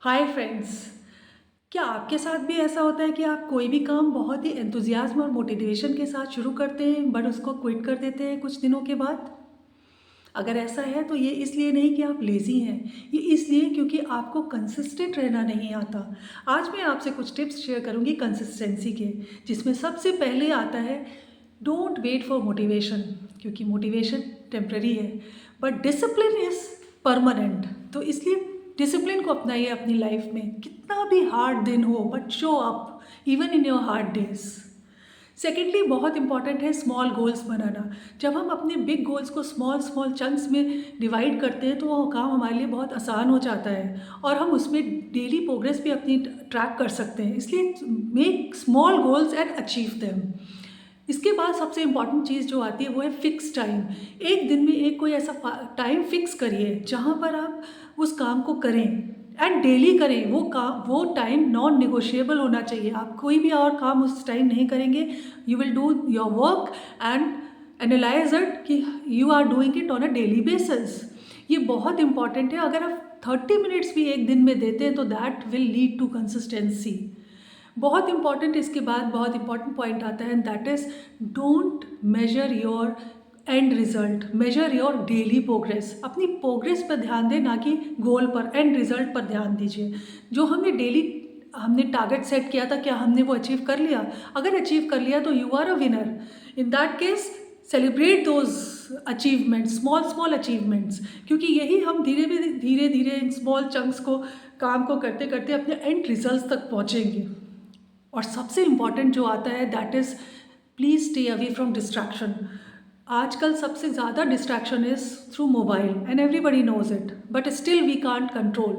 Hi friends. क्या आपके साथ भी ऐसा होता है कि आप कोई भी काम बहुत ही एंथुजियाज्म और मोटिवेशन के साथ शुरू करते हैं बट उसको क्विट कर देते हैं कुछ दिनों के बाद? अगर ऐसा है तो ये इसलिए नहीं कि आप लेज़ी हैं, ये इसलिए क्योंकि आपको कंसिस्टेंट रहना नहीं आता। आज मैं आपसे कुछ टिप्स शेयर करूंगी कंसिस्टेंसी के, जिसमें सबसे पहले आता है डोंट वेट फॉर मोटिवेशन, क्योंकि मोटिवेशन टेम्पररी है बट डिसिप्लिन इज़ परमानेंट। तो इसलिए डिसिप्लिन को अपनाइए अपनी लाइफ में, कितना भी हार्ड दिन हो but show up even in your hard days. Secondly बहुत इंपॉर्टेंट है स्मॉल गोल्स बनाना। जब हम अपने बिग गोल्स को स्मॉल स्मॉल चंक्स में डिवाइड करते हैं तो वो काम हमारे लिए बहुत आसान हो जाता है और हम उसमें डेली प्रोग्रेस भी अपनी ट्रैक कर सकते हैं। इसलिए make small goals and achieve them. इसके बाद सबसे इम्पॉर्टेंट चीज़ जो आती है वो है फिक्स टाइम। एक दिन में एक कोई ऐसा टाइम फिक्स करिए जहाँ पर आप उस काम को करें एंड डेली करें। वो टाइम नॉन निगोशिएबल होना चाहिए। आप कोई भी और काम उस टाइम नहीं करेंगे। You will do your work and analyse it कि you are doing it on a daily basis. ये बहुत इंपॉर्टेंट है। अगर आप 30 मिनट्स भी एक दिन में देते हैं तो that will lead to consistency. बहुत इंपॉर्टेंट इसके बाद बहुत इंपॉर्टेंट पॉइंट आता है, that is don't measure your end result, measure your daily progress. अपनी प्रोग्रेस पर ध्यान दें, ना कि गोल पर, एंड रिजल्ट पर ध्यान दीजिए। जो हमने टारगेट सेट किया था, क्या हमने वो अचीव कर लिया? अगर अचीव कर लिया तो you are a winner. In that case celebrate those achievements, small small achievements, क्योंकि यही हम धीरे धीरे इन स्मॉल चंक्स को, काम को करते करते अपने एंड रिजल्ट्स तक पहुँचेंगे। और सबसे इम्पॉर्टेंट जो आता है that is please stay away from distraction. आजकल सबसे ज़्यादा distraction is through mobile and everybody knows it, but still we can't control.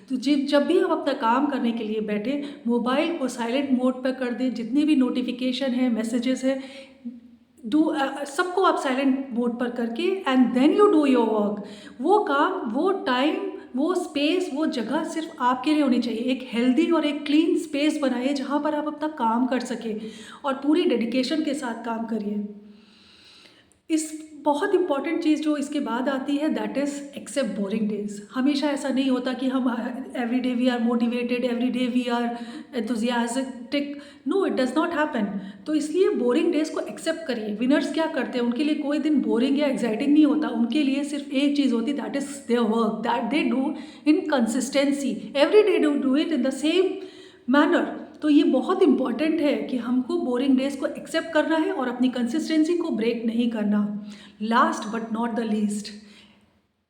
तो जब भी हम अपना काम करने के लिए बैठे, मोबाइल को साइलेंट मोड पर कर दें। जितनी भी नोटिफिकेशन है, मैसेजेस है, सबको आप साइलेंट मोड पर करके and then you do your work. वो काम, वो टाइम, वो स्पेस, वो जगह सिर्फ आपके लिए होनी चाहिए। एक हेल्दी और एक क्लीन स्पेस बनाइए जहाँ पर आप अपना काम कर सकें और पूरी डेडिकेशन के साथ काम करिए। इस बहुत इंपॉर्टेंट चीज़ जो इसके बाद आती है that is accept boring days. हमेशा ऐसा नहीं होता कि हम every day we are motivated, every day we are enthusiastic. No, it does not happen. तो इसलिए बोरिंग डेज को एक्सेप्ट करिए। विनर्स क्या करते हैं, उनके लिए कोई दिन बोरिंग या एक्साइटिंग नहीं होता। उनके लिए सिर्फ एक चीज़ होती, that is their work that they do in consistency, every day do it in the same manner. तो ये बहुत इंपॉर्टेंट है कि हमको बोरिंग डेज को एक्सेप्ट करना है और अपनी कंसिस्टेंसी को ब्रेक नहीं करना। Last but not the least,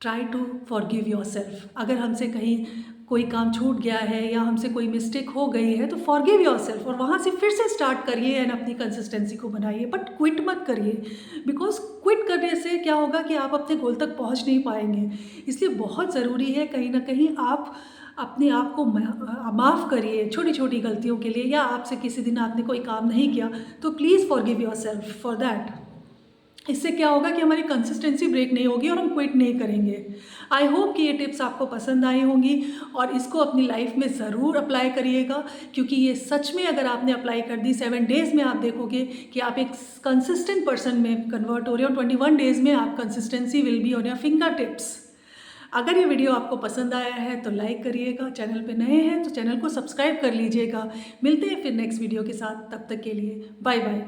try to forgive yourself. अगर हमसे कहीं कोई काम छूट गया है या हमसे कोई मिस्टेक हो गई है तो फॉरगिव योर सेल्फ और वहाँ से फिर से स्टार्ट करिए एंड अपनी कंसिस्टेंसी को बनाइए, बट क्विट मत करिए। बिकॉज क्विट करने से क्या होगा कि आप अपने गोल तक पहुँच नहीं पाएंगे। इसलिए बहुत ज़रूरी है कहीं ना कहीं आप अपने आप को माफ़ करिए छोटी छोटी गलतियों के लिए, या आपसे किसी दिन आपने कोई काम नहीं किया तो please forgive your self for that. इससे क्या होगा कि हमारी कंसिस्टेंसी ब्रेक नहीं होगी और हम क्विट नहीं करेंगे। आई होप कि ये टिप्स आपको पसंद आई होंगी और इसको अपनी लाइफ में ज़रूर अप्लाई करिएगा, क्योंकि ये सच में अगर आपने अप्लाई कर दी 7 डेज़ में आप देखोगे कि आप एक कंसिस्टेंट पर्सन में कन्वर्ट हो रहे हो। 21 डेज़ में आप consistency will be on your finger tips. अगर ये वीडियो आपको पसंद आया है तो लाइक करिएगा, चैनल पे नए हैं तो चैनल को सब्सक्राइब कर लीजिएगा। मिलते हैं फिर नेक्स्ट वीडियो के साथ, तब तक के लिए बाय बाय।